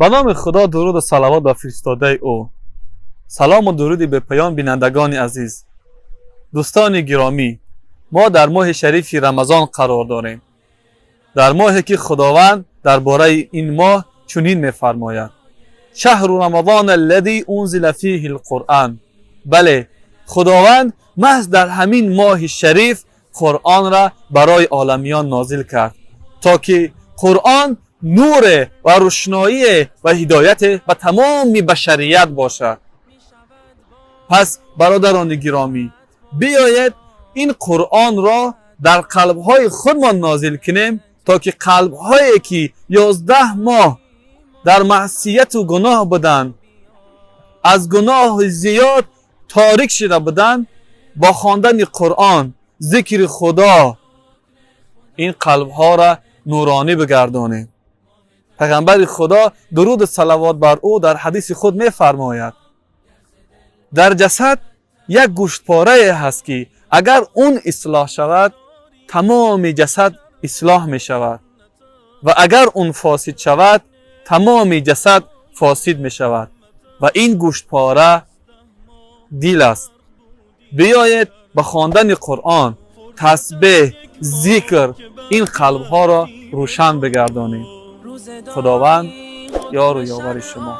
به نام خدا، درود و صلوات به فرستاده او. سلام و درودی به پیام بینندگان عزیز. دوستان گرامی، ما در ماه شریف رمضان قرار داریم. در ماهی که خداوند درباره این ماه چنین می‌فرماید: شهر رمضان الذی انزل فیه القرآن. بله، خداوند محض در همین ماه شریف قرآن را برای عالمیان نازل کرد تا که قرآن نور و روشنایی و هدایت به تمام بشریت باشد. پس برادران گرامی، بیایید این قرآن را در قلب‌های خودمان نازل کنیم تا که قلب‌هایی که 11 ماه در معصیت و گناه بودند، از گناه زیاد تاریک شده بودند، با خواندن قرآن، ذکر خدا، این قلب‌ها را نورانی بگردانیم. پیغمبر خدا درود و صلوات بر او در حدیث خود می‌فرماید: در جسد یک گوشتپاره هست که اگر اون اصلاح شود، تمام جسد اصلاح می شود و اگر اون فاسد شود، تمام جسد فاسد می شود و این گوشتپاره دل است. بیایید به خواندن قرآن، تسبیح، ذکر این قلب ها را روشن بگردانیم. خداوند یار و یاور شما.